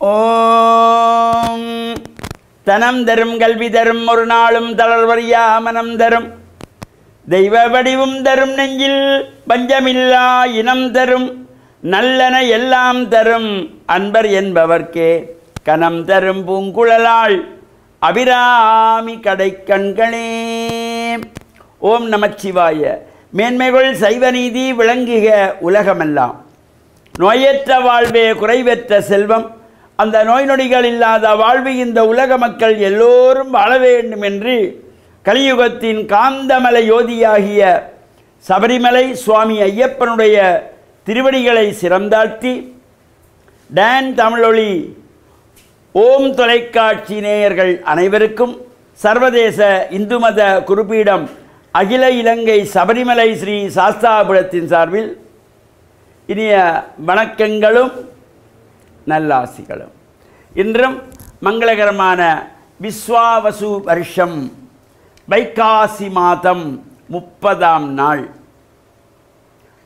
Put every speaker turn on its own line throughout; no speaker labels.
ஓம் தனம் தரும் கல்வி தரும் ஒரு நாளும் தளர்வறியா மனம் தரும் தெய்வ வடிவும் தரும் நெஞ்சில் பஞ்சமில்லா இனம் தரும் நல்லன எல்லாம் தரும் அன்பர் என்பவர்க்கே கனம் தரும் பூங்குழலாள் அபிராமி கடைக்கண்களே. ஓம் நமச்சிவாய. மேன்மைகள் சைவநீதி விளங்குக உலகமெல்லாம். நோயற்ற வாழ்வே குறைவற்ற செல்வம். அந்த நோய் நொடிகள் இல்லாத வாழ்வு இந்த உலக மக்கள் எல்லோரும் வாழ வேண்டும் என்று கலியுகத்தின் காந்தமலை யோதியாகிய சபரிமலை சுவாமி ஐயப்பனுடைய திருவடிகளை சிறந்தாழ்த்தி டான் தமிழொலி ஓம் தொலைக்காட்சி நேயர்கள் அனைவருக்கும் சர்வதேச இந்து மத குருபீடம் அகில இலங்கை சபரிமலை ஸ்ரீ சாஸ்தாபுரத்தின் சார்பில் இனிய வணக்கங்களும் நல்லாசிகளும். இன்றும் மங்களகரமான விஸ்வாவசு வருஷம் வைகாசி மாதம் 30ஆம் நாள்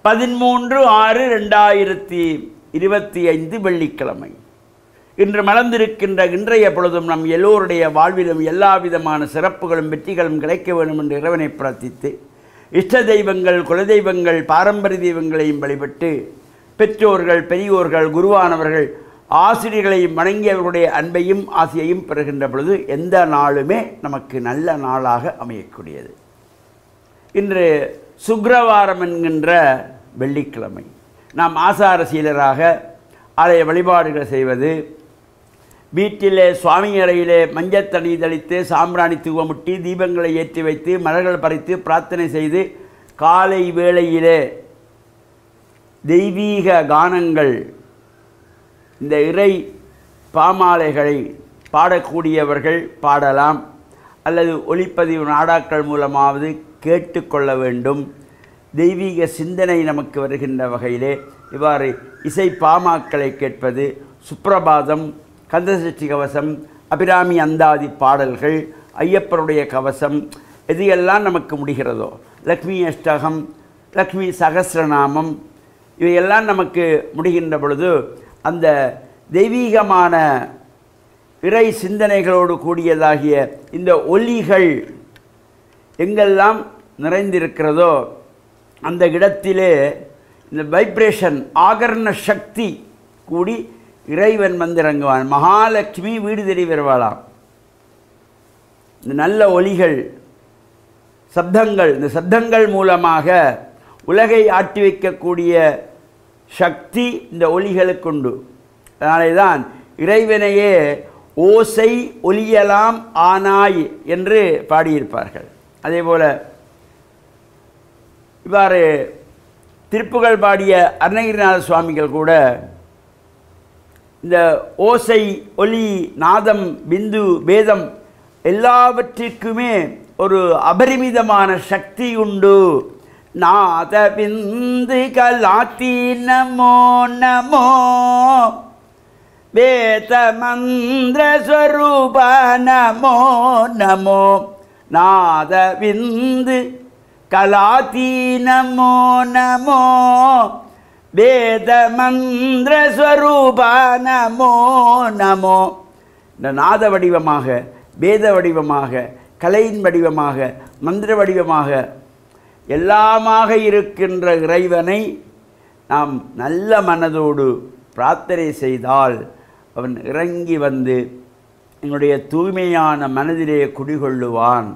13/6/2025 வெள்ளிக்கிழமை. இன்று மலர்ந்திருக்கின்ற இன்றைய பொழுதும் நம் எல்லோருடைய வாழ்விலும் எல்லா விதமான சிறப்புகளும் வெற்றிகளும் கிடைக்க வேண்டும் என்று இறைவனை பிரார்த்தித்து இஷ்ட தெய்வங்கள் குலதெய்வங்கள் பாரம்பரிய தெய்வங்களையும் வழிபட்டு பெற்றோர்கள் பெரியோர்கள் குருவானவர்கள் ஆசிரியர்களையும் வணங்கியவர்களுடைய அன்பையும் ஆசையையும் பெறுகின்ற பொழுது எந்த நாளுமே நமக்கு நல்ல நாளாக அமையக்கூடியது. இன்று சுக்கிரவாரம் என்கின்ற வெள்ளிக்கிழமை. நாம் ஆசார சீலராக ஆலய வழிபாடுகள் செய்வது, வீட்டிலே சுவாமி அறையிலே மஞ்சத்தண்ணி தெளித்து சாம்பிராணி தூவமுட்டி தீபங்களை ஏற்றி வைத்து மலர்கள் பறித்து பிரார்த்தனை செய்து காலை வேளையிலே தெய்வீக கானங்கள் இந்த இறை பாமாலைகளை பாடக்கூடியவர்கள் பாடலாம், அல்லது ஒளிப்பதிவு நாடாக்கள் மூலமாவது கேட்டுக்கொள்ள வேண்டும். தெய்வீக சிந்தனை நமக்கு வருகின்ற வகையிலே இவ்வாறு இசை பாமாக்களை கேட்பது, சுப்ரபாதம், கந்தசஷ்டி கவசம், அபிராமி அந்தாதி பாடல்கள், ஐயப்பருடைய கவசம், எது எல்லாம் நமக்கு முடிகிறதோ, லக்ஷ்மி அஷ்டகம், லக்ஷ்மி சகஸ்ரநாமம், இவையெல்லாம் நமக்கு முடிகின்ற பொழுது அந்த தெய்வீகமான இறை சிந்தனைகளோடு கூடியதாகிய இந்த ஒலிகள் எங்கெல்லாம் நிறைந்திருக்கிறதோ அந்த இடத்திலே இந்த வைப்ரேஷன் ஆகர்ண சக்தி கூடி இறைவன் வந்து இறங்குவான். மகாலட்சுமி வீடு தேடி வருவாளாம். இந்த நல்ல ஒலிகள் சப்தங்கள், இந்த சப்தங்கள் மூலமாக உலகை ஆட்டி வைக்கக்கூடிய சக்தி இந்த ஒலிகளுக்குண்டு. அதனாலே தான் இறைவனையே ஓசை ஒலியலாம் ஆனாய் என்று பாடியிருப்பார்கள். அதே போல் இவ்வாறு திருப்புகள் பாடிய அருணகிரிநாத சுவாமிகள் கூட இந்த ஓசை ஒலி நாதம் பிந்து பேதம் எல்லாவற்றிற்குமே ஒரு அபரிமிதமான சக்தி உண்டு. நாத பிந்து கலாத்தி நமோ நமோ வேத மந்திர ஸ்வரூப நமோ நமோ நாத பிந்து கலாத்தி நமோ நமோ வேத மந்திர ஸ்வரூப நமோ நமோ. இந்த நாத வடிவமாக, வேத வடிவமாக, கலையின் வடிவமாக, மந்திர வடிவமாக எல்லாமாக இருக்கின்ற இறைவனை நாம் நல்ல மனதோடு பிரார்த்தனை செய்தால் அவன் இறங்கி வந்து எங்களுடைய தூய்மையான மனதிலே குடிகொள்ளுவான்.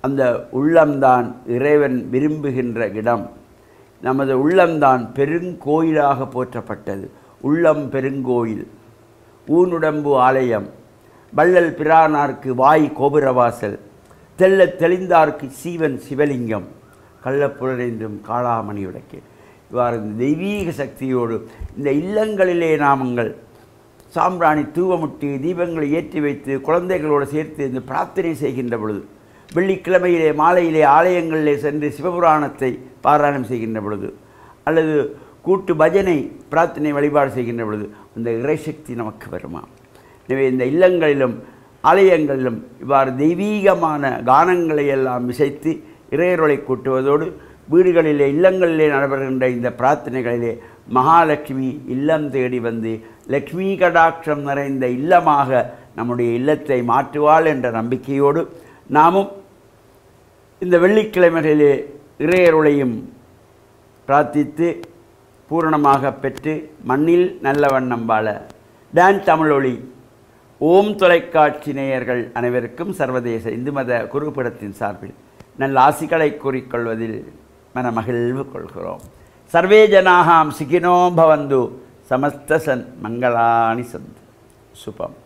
அந்த உள்ளம்தான் இறைவன் விரும்புகின்ற இடம். நமது உள்ளம்தான் பெருங்கோயிலாக போற்றப்பட்டது. உள்ளம் பெருங்கோயில், ஊனுடம்பு ஆலயம், வள்ளல் பிரானார்க்கு வாய் கோபுரவாசல், தெல்ல தெளிந்தார்க்கு சீவன் சிவலிங்கம், கள்ளப்புலரைந்தும் காளாமணி உடைக்கு. இவ்வாறு இந்த தெய்வீக சக்தியோடு இந்த இல்லங்களிலே நாமங்கள் சாம்பிராணி தூவமுட்டி தீபங்களை ஏற்றி வைத்து குழந்தைகளோடு சேர்த்து இந்த பிரார்த்தனை செய்கின்ற பொழுது, வெள்ளிக்கிழமையிலே மாலையிலே ஆலயங்களிலே சென்று சிவபுராணத்தை பாராயணம் செய்கின்ற பொழுது, அல்லது கூட்டு பஜனை பிரார்த்தனை வழிபாடு செய்கின்ற பொழுது அந்த இறைசக்தி நமக்கு வருமா. எனவே இந்த இல்லங்களிலும் ஆலயங்களிலும் இவ்வாறு தெய்வீகமான கானங்களை எல்லாம் இசைத்து இறையருளை கூட்டுவதோடு வீடுகளிலே இல்லங்களிலே நடைபெறுகின்ற இந்த பிரார்த்தனைகளிலே மகாலட்சுமி இல்லம் தேடி வந்து லக்ஷ்மி கடாட்சம் நிறைந்த இல்லமாக நம்முடைய இல்லத்தை மாற்றுவாள் என்ற நம்பிக்கையோடு நாமும் இந்த வெள்ளிக்கிழமைகளிலே இறையருளையும் பிரார்த்தித்து பூரணமாக பெற்று மண்ணில் நல்ல வண்ணம் வாழ டான் தமிழொலி ஓம் தொலைக்காட்சி நேயர்கள் அனைவருக்கும் சர்வதேச இந்து மத குருபீடத்தின் சார்பில் நல்ல ஆசிகளை கூறிக்கொள்வதில் மனமகிழ்வு கொள்கிறோம். சர்வே ஜனாகாம் சுகினோ பவந்து சமஸ்த சன் மங்களானி சந்து சுபம்.